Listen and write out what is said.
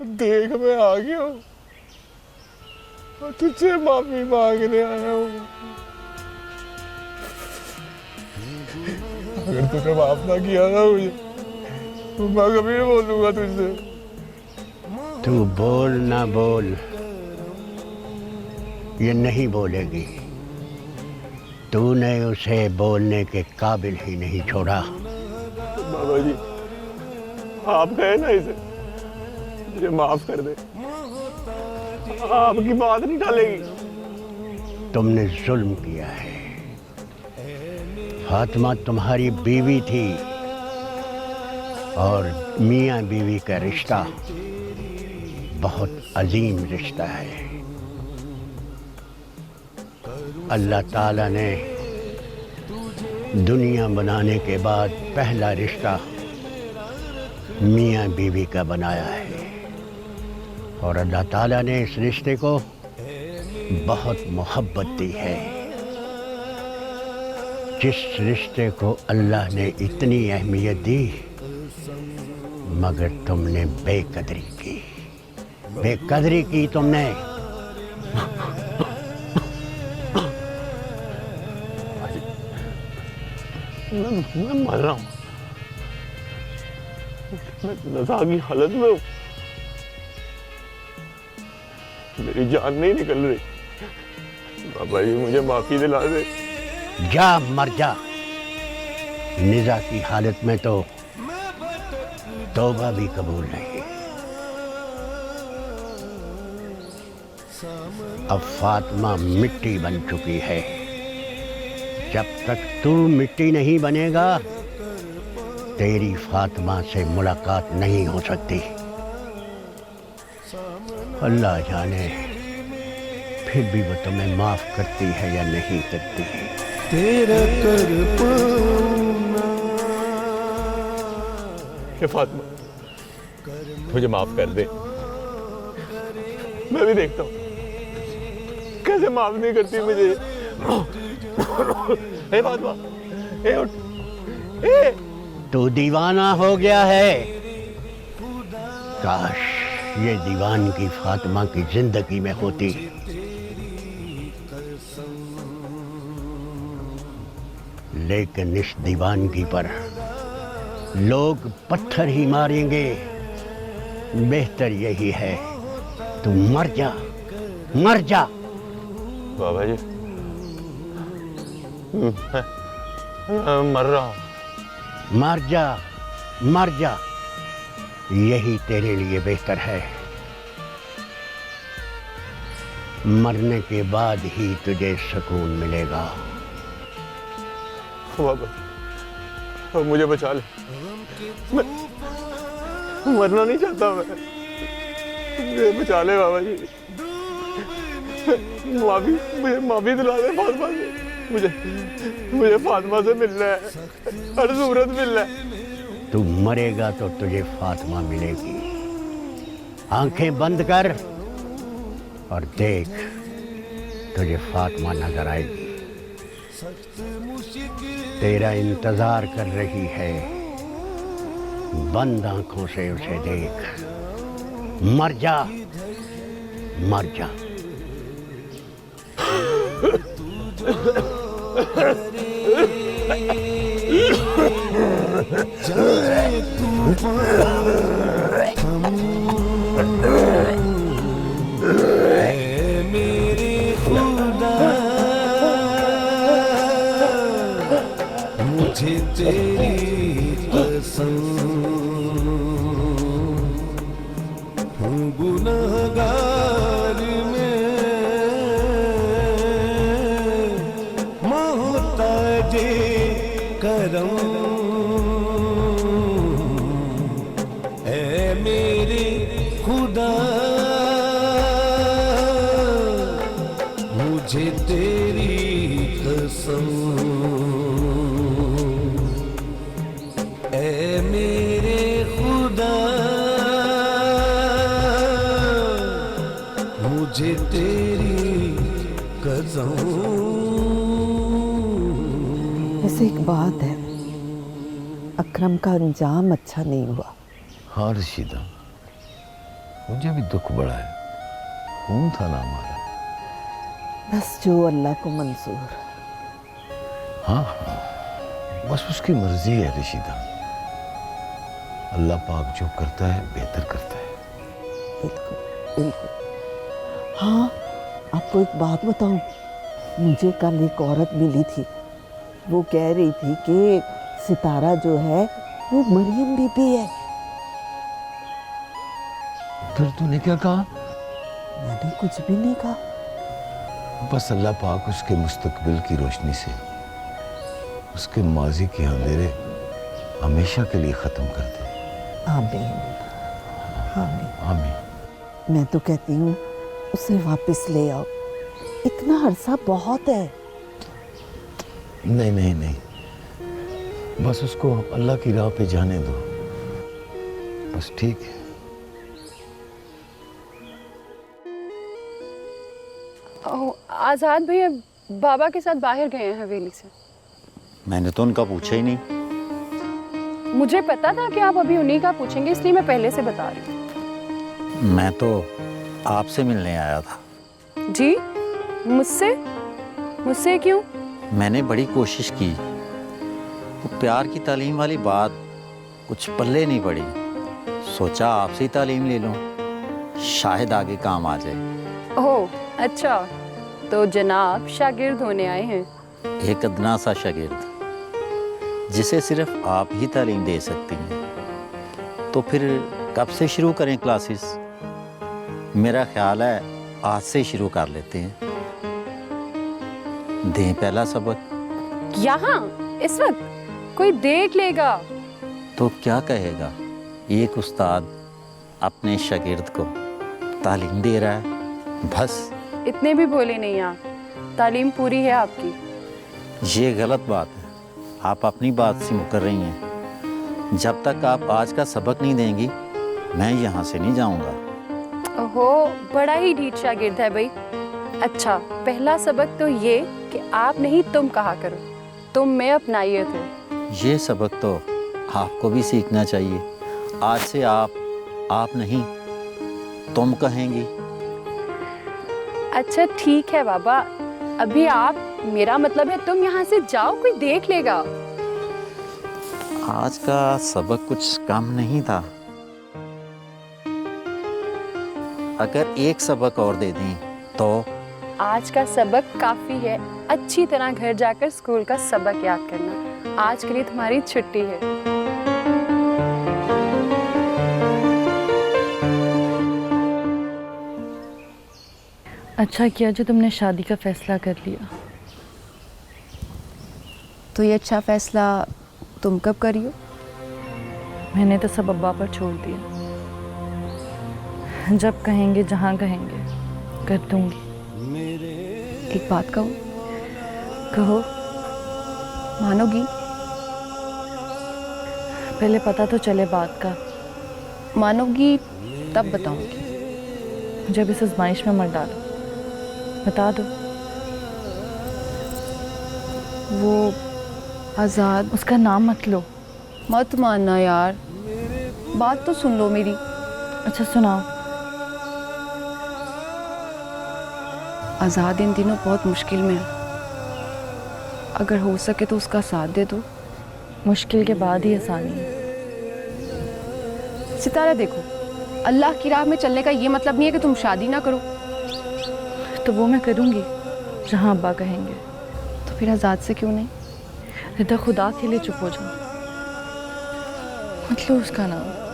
देख मैं आ गया हूँ और तुझसे माफी मांगने आया हूँ। अगर तूने माफ ना किया ना मुझे तो मैं कभी नहीं बोलूंगा तुझसे। तू बोल ना बोल, ये नहीं बोलेगी। तूने उसे बोलने के काबिल ही नहीं छोड़ा। बाबा जी आप कहे ना इसे मुझे माफ कर दे, आपकी बात नहीं टालेगी। तुमने जुल्म किया है। फातिमा तुम्हारी बीवी थी और मियाँ बीवी का रिश्ता बहुत अजीम रिश्ता है। अल्लाह ताला ने दुनिया बनाने के बाद पहला रिश्ता मियाँ बीवी का बनाया है और अल्लाह ताला ने इस रिश्ते को बहुत मोहब्बत दी है। जिस रिश्ते को अल्लाह ने इतनी अहमियत दी मगर तुमने बेकदरी की तुमने। मैं मर रहा हूँ, मैं नशा की हालत में हूँ, मेरी जान नहीं निकल रही। बाबा जी मुझे माफी दिला दे। जा मर जा। निजा की हालत में तो तौबा भी कबूल नहीं। अब फातिमा मिट्टी बन चुकी है। जब तक तू मिट्टी नहीं बनेगा तेरी फातिमा से मुलाकात नहीं हो सकती। अल्लाह जाने फिर भी वो तुम्हें माफ करती है या नहीं करती। तेरा कर पाऊंगा। हे फातिमा मुझे माफ कर दे। मैं भी देखता हूँ कैसे माफ नहीं करती मुझे। हे फातिमा, हे उठ, हे। तू दीवाना हो गया है। काश ये दीवानगी फातिमा की जिंदगी में होती। लेकिन इस दीवानगी पर लोग पत्थर ही मारेंगे। बेहतर यही है तू मर जा, मर जा। बाबा जी मैं मर रहा हूँ। मर जा, मर जा। यही तेरे लिए बेहतर है। मरने के बाद ही तुझे सुकून मिलेगा। बाबा मुझे बचा ले, मैं मरना नहीं चाहता। मैं मुझे बचा ले बाबा जी। मुझे माफी दिला दे फातिमा से। मुझे फातिमा से मिलना है, हर सूरत मिलना है। तू मरेगा तो तुझे फातिमा मिलेगी। आंखें बंद कर और देख, तुझे फातिमा नजर आएगी। तेरा इंतजार कर रही है। बंद आंखों से उसे देख। मर जा, मर जा। जाए तूफान ऐ मेरे खुदा, मुझे तेरी कसम, हूँ गुनहगार में मोहताजे करम। ऐ मेरे खुदा मुझे तेरी कसम, ऐ मेरे खुदा मुझे तेरी कसम। वैसे एक बात है, अकरम का अंजाम अच्छा नहीं हुआ। हाँ रशीदा, मुझे भी दुख बड़ा है, खून था ना हमारा। बस जो अल्लाह को मंजूर। हाँ हाँ, बस उसकी मर्जी है रशीदा। अल्लाह पाक जो करता है बेहतर करता है। बिल्कुल बिल्कुल। हाँ, आपको एक बात बताऊं, मुझे कल एक औरत मिली थी, वो कह रही थी कि सितारा जो है वो मरियम बीबी है। फिर तूने क्या कहा? मैंने कुछ भी नहीं कहा। बस अल्लाह पाक उसके मुस्तकबिल की रोशनी से उसके माजी के अंधेरे हमेशा के लिए खत्म कर दे। आमीन आमीन। आमीन। मैं तो कहती हूँ उसे वापस ले आओ, इतना अरसा बहुत है। नहीं नहीं नहीं, बस उसको अल्लाह की राह पे जाने दो, बस ठीक है। आज़ाद भैया बाबा के साथ बाहर गए हैं हवेली से। मैंने तो उनका पूछा ही नहीं। मुझे पता था कि आप अभी उन्हीं का पूछेंगे, इसलिए मैं पहले से बता रही हूँ। मैं तो आपसे मिलने आया था। जी? मुझसे? मुझसे क्यों? मैंने बड़ी कोशिश की, वो प्यार की तालीम वाली बात कुछ पल्ले नहीं पड़ी। सोचा आपसे ही तालीम ले लूं, शायद आगे काम आ जाए। ओह अच्छा, तो जनाब शागिर्द होने आए हैं। एक अदना सा शागिर्द जिसे सिर्फ आप ही तालीम दे सकती हैं। तो फिर कब से शुरू करें क्लासेस? मेरा ख्याल है आज से शुरू कर लेते हैं। दें पहला सबक। यहाँ इस वक्त कोई देख लेगा तो क्या कहेगा? एक उस्ताद अपने शागिर्द को तालीम दे रहा है, बस। इतने भी भोले नहीं आप, तालीम पूरी है आपकी। ये गलत बात है, आप अपनी बात से मुकर रही हैं। जब तक आप आज का सबक नहीं देंगी मैं यहाँ से नहीं जाऊँगा। ओहो, बड़ा ही ढीठ शागिर्द है भाई। अच्छा, पहला सबक तो ये कि आप नहीं तुम कहा करो, तुम में अपनाइए थे। ये सबक तो आपको भी सीखना चाहिए। आज से आप नहीं तुम कहेंगी। अच्छा ठीक है बाबा, अभी आप, मेरा मतलब है तुम यहाँ से जाओ, कोई देख लेगा। आज का सबक कुछ कम नहीं था। अगर एक सबक और दे दें तो? आज का सबक काफी है, अच्छी तरह घर जाकर स्कूल का सबक याद करना। आज के लिए तुम्हारी छुट्टी है। अच्छा किया जो तुमने शादी का फैसला कर लिया। तो ये अच्छा फैसला तुम कब करी हो? मैंने तो सब अब्बा पर छोड़ दिया। जब कहेंगे, जहाँ कहेंगे, कर दूंगी। एक बात कहूँ? कहो। मानोगी? पहले पता तो चले बात का। मानोगी तब बताऊंगी। जब इस आजमाइश में मत डालो, बता दो। वो आज़ाद, उसका नाम मत लो। मत मानना यार, बात तो सुन लो मेरी। अच्छा सुनाओ। आज़ाद इन दिनों बहुत मुश्किल में है, अगर हो सके तो उसका साथ दे दो। मुश्किल के बाद ही आसानी है। सितारा देखो, अल्लाह की राह में चलने का ये मतलब नहीं है कि तुम शादी ना करो। तो वो मैं करूँगी जहाँ अब्बा कहेंगे। तो फिर आज़ाद से क्यों नहीं? रिदा, खुदा के लिए चुप हो जाओ, मत लो उसका नाम।